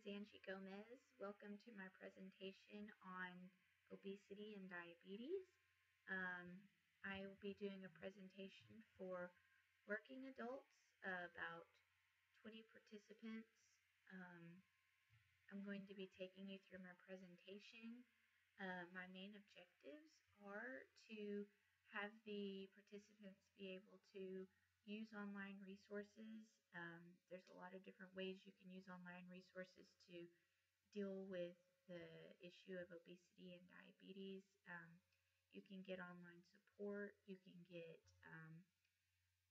is Angie Gomez. Welcome to my presentation on obesity and diabetes. I will be doing a presentation for working adults, about 20 participants. I'm going to be taking you through my presentation. My main objectives are to have the participants be able to use online resources. There's a lot of different ways you can use online resources to deal with the issue of obesity and diabetes. You can get online support. You can get,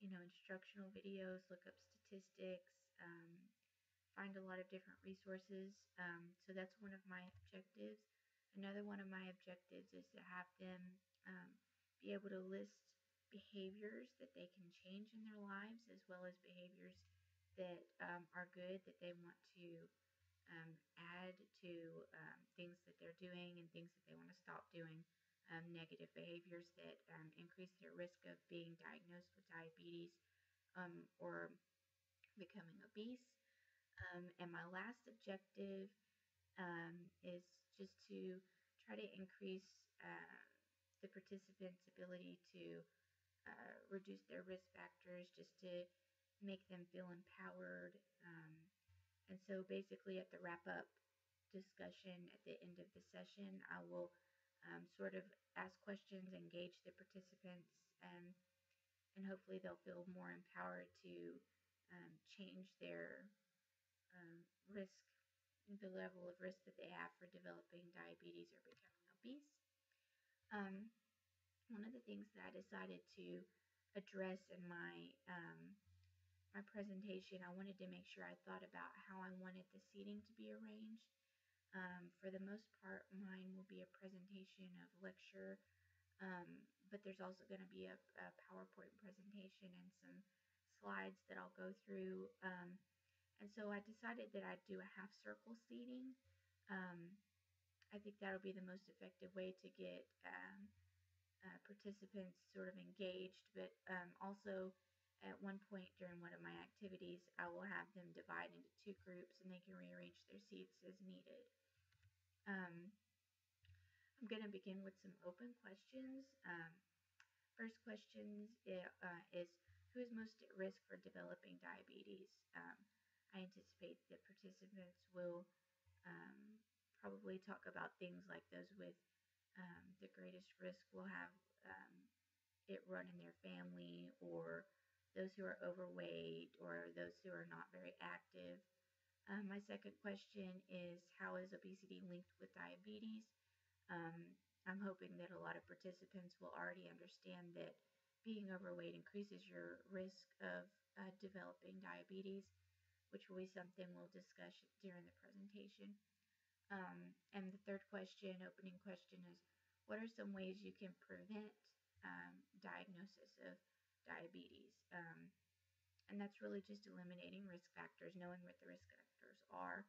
instructional videos, look up statistics, find a lot of different resources. So that's one of my objectives. Another one of my objectives is to have them be able to list behaviors that they can change in their lives, as well as behaviors that are good that they want to add to things that they're doing and things that they want to stop doing. Negative behaviors that increase their risk of being diagnosed with diabetes or becoming obese. And my last objective is just to try to increase the participants' ability to reduce their risk factors, just to make them feel empowered. And so basically at the wrap-up discussion at the end of the session, I will sort of ask questions, engage the participants, and hopefully they'll feel more empowered to change their risk, the level of risk that they have for developing diabetes or becoming obese. One of the things that I decided to address in my presentation, I wanted to make sure I thought about how I wanted the seating to be arranged. For the most part, mine will be a presentation of lecture, but there's also going to be a PowerPoint presentation and some slides that I'll go through. And so I decided that I'd do a half circle seating. I think that'll be the most effective way to get participants sort of engaged, but also at one point during one of my activities, I will have them divide into two groups and they can rearrange their seats as needed. I'm going to begin with some open questions. First question is, who is most at risk for developing diabetes? I anticipate that participants will probably talk about things like those with the greatest risk will have it run in their family, or those who are overweight, or those who are not very active. My second question is, how is obesity linked with diabetes? I'm hoping that a lot of participants will already understand that being overweight increases your risk of developing diabetes, which will be something we'll discuss during the presentation. And the third question, opening question, is what are some ways you can prevent diagnosis of diabetes? And that's really just eliminating risk factors, knowing what the risk factors are.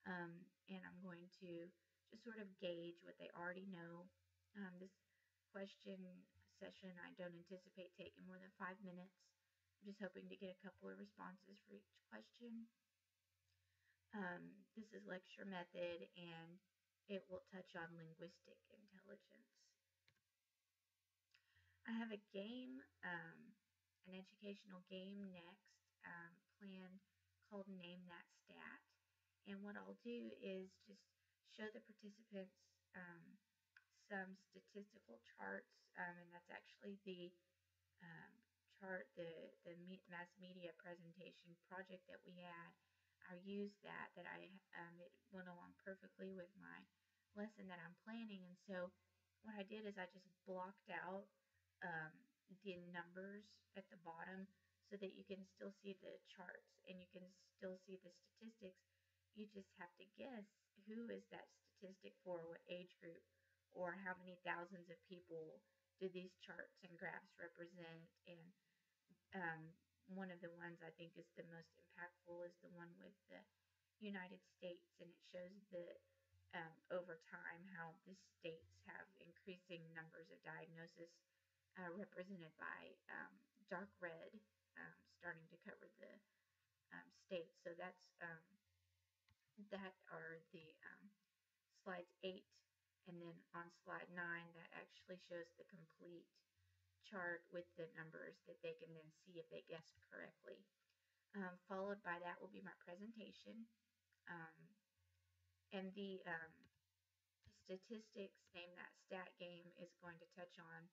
And I'm going to just sort of gauge what they already know. This question session, I don't anticipate taking more than 5 minutes. I'm just hoping to get a couple of responses for each question. This is lecture method, and it will touch on linguistic intelligence. I have a game, an educational game next, planned, called Name That Stat. And what I'll do is just show the participants some statistical charts, and that's actually the chart, the mass media presentation project that we had. I used that it went along perfectly with my lesson that I'm planning. And so what I did is I just blocked out the numbers at the bottom so that you can still see the charts and you can still see the statistics. You just have to guess who is that statistic for, what age group, or how many thousands of people do these charts and graphs represent. And one of the ones I think is the most impactful is the one with the United States, and it shows that over time how the states have increasing numbers of diagnosis, represented by dark red, starting to cover the states. So that's that are the slides 8, and then on slide 9 that actually shows the complete chart with the numbers that they can then see if they guessed correctly. Followed by that will be my presentation. And the statistics name that stat game is going to touch on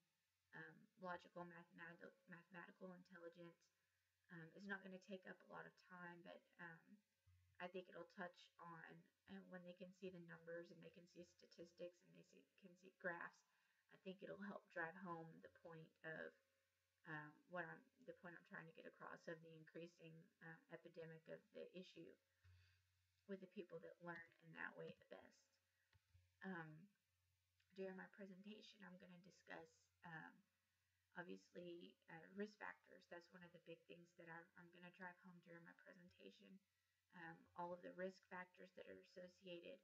logical mathematical intelligence. It's not going to take up a lot of time, but I think it'll touch on when they can see the numbers and they can see statistics and can see graphs. I think it'll help drive home the point of the point I'm trying to get across of the increasing epidemic of the issue with the people that learn in that way the best. Um, During my presentation, I'm going to discuss obviously risk factors. That's one of the big things that I'm going to drive home during my presentation. All of the risk factors that are associated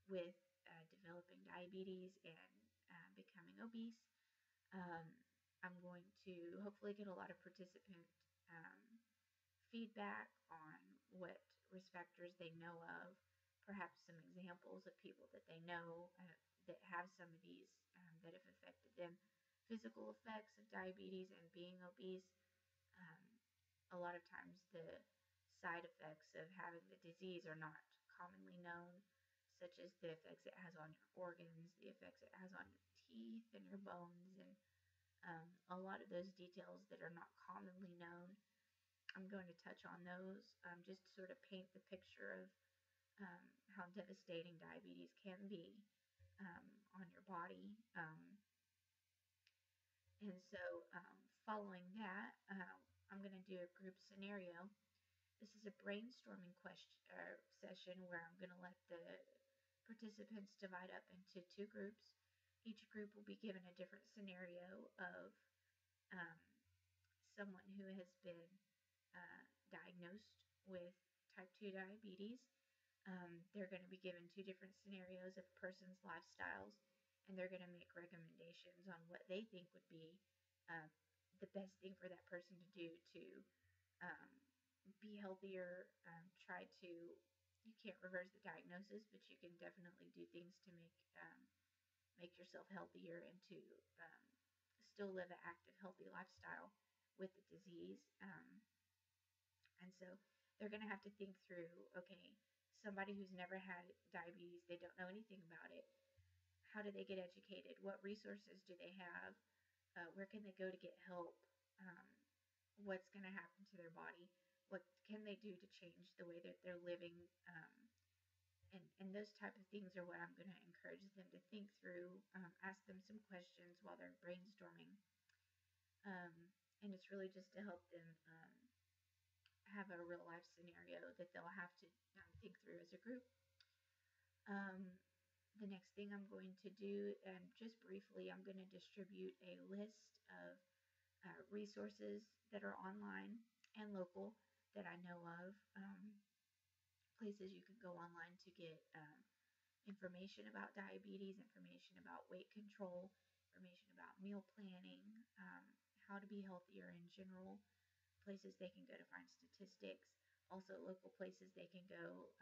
with developing diabetes and becoming obese. Um, I'm going to hopefully get a lot of participant feedback on what risk factors they know of, perhaps some examples of people that they know that have some of these that have affected them, physical effects of diabetes and being obese. Um, a lot of times the side effects of having the disease are not commonly known, such as the effects it has on your organs, the effects it has on your teeth and your bones, and a lot of those details that are not commonly known. I'm going to touch on those just to sort of paint the picture of how devastating diabetes can be on your body. And so, following that, I'm going to do a group scenario. This is a brainstorming session where I'm going to let the participants divide up into two groups. Each group will be given a different scenario of um, someone who has been diagnosed with type 2 diabetes. They're going to be given two different scenarios of a person's lifestyles, and they're going to make recommendations on what they think would be uh, the best thing for that person to do to um, be healthier. Try to, you can't reverse the diagnosis, but you can definitely do things to make yourself healthier and to still live an active, healthy lifestyle with the disease. And so they're going to have to think through, okay, somebody who's never had diabetes, they don't know anything about it. How do they get educated? What resources do they have? Where can they go to get help? What's going to happen to their body? What can they do to change the way that they're living? And those type of things are what I'm going to encourage them to think through, ask them some questions while they're brainstorming. And it's really just to help them have a real life scenario that they'll have to think through as a group. The next thing I'm going to do, and just briefly, I'm going to distribute a list of resources that are online and local that I know of. Places you can go online to get information about diabetes, information about weight control, information about meal planning, how to be healthier in general, places they can go to find statistics, also local places they can go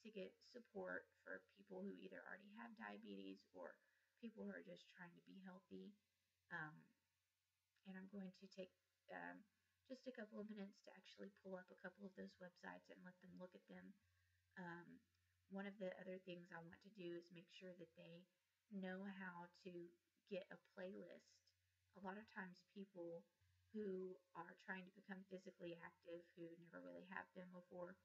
to get support for people who either already have diabetes or people who are just trying to be healthy. And I'm going to take just a couple of minutes to actually pull up a couple of those websites and let them look at them. One of the other things I want to do is make sure that they know how to get a playlist. A lot of times people who are trying to become physically active, who never really have been before,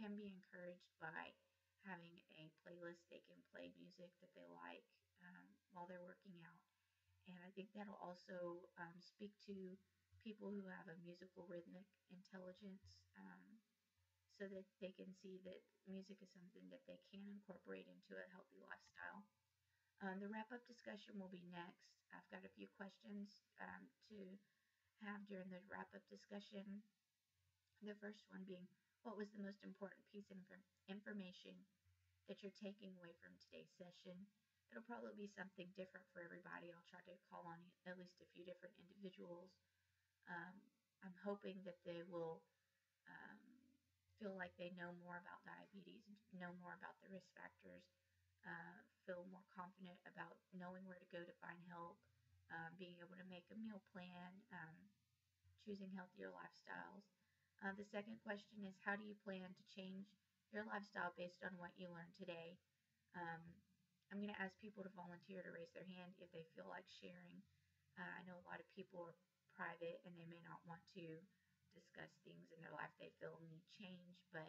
can be encouraged by having a playlist. They can play music that they like while they're working out. And I think that'll also speak to people who have a musical rhythmic intelligence, so that they can see that music is something that they can incorporate into a healthy lifestyle. The wrap up discussion will be next. I've got a few questions to have during the wrap up discussion. The first one being, what was the most important piece of information that you're taking away from today's session? It'll probably be something different for everybody. I'll try to call on at least a few different individuals. I'm hoping that they will um, feel like they know more about diabetes, know more about the risk factors, feel more confident about knowing where to go to find help, being able to make a meal plan, choosing healthier lifestyles. The second question is, how do you plan to change your lifestyle based on what you learned today? Um, I'm going to ask people to volunteer to raise their hand if they feel like sharing. I know a lot of people are private and they may not want to discuss things in their life they feel need change, but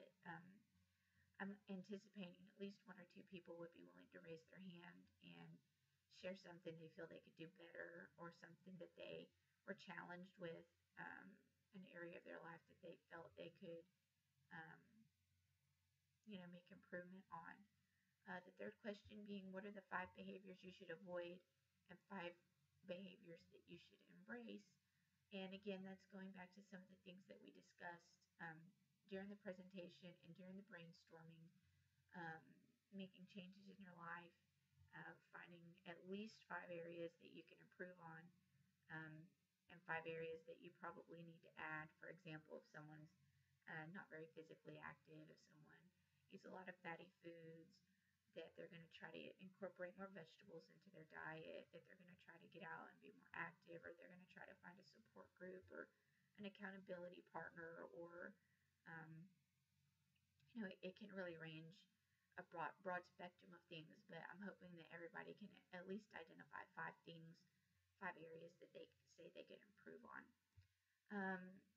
I'm anticipating at least one or two people would be willing to raise their hand and share something they feel they could do better, or something that they were challenged with, an area of their life that they felt they could, um, make improvement on. The third question being, what are the 5 behaviors you should avoid and 5 behaviors that you should embrace? And again, that's going back to some of the things that we discussed during the presentation and during the brainstorming. um, Making changes in your life, finding at least 5 areas that you can improve on, um, and 5 areas that you probably need to add. For example, if someone's not very physically active, if someone eats a lot of fatty foods, that they're going to try to incorporate more vegetables into their diet, that they're going to try to get out and be more active, or they're going to try to find a support group or an accountability partner, or um, it can really range a broad spectrum of things, but I'm hoping that everybody can at least identify 5 things, 5 areas that they say they could improve on.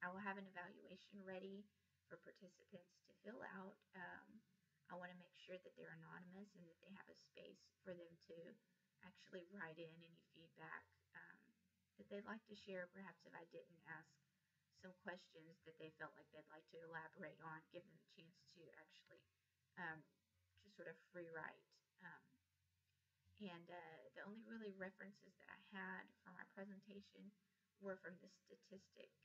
I will have an evaluation ready for participants to fill out. I want to make sure that they're anonymous and that they have a space for them to actually write in any feedback that they'd like to share. Perhaps if I didn't ask some questions that they felt like they'd like to elaborate on, give them a chance to actually just sort of free write. And the only really references that I had from our presentation were from the statistics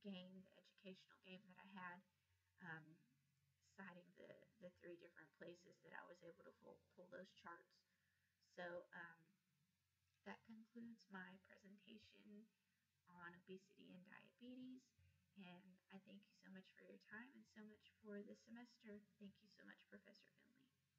game, the educational game that I had, um, citing the 3 different places that I was able to pull those charts. So that concludes my presentation on obesity and diabetes. And I thank you so much for your time and so much for this semester. Thank you so much, Professor Finley.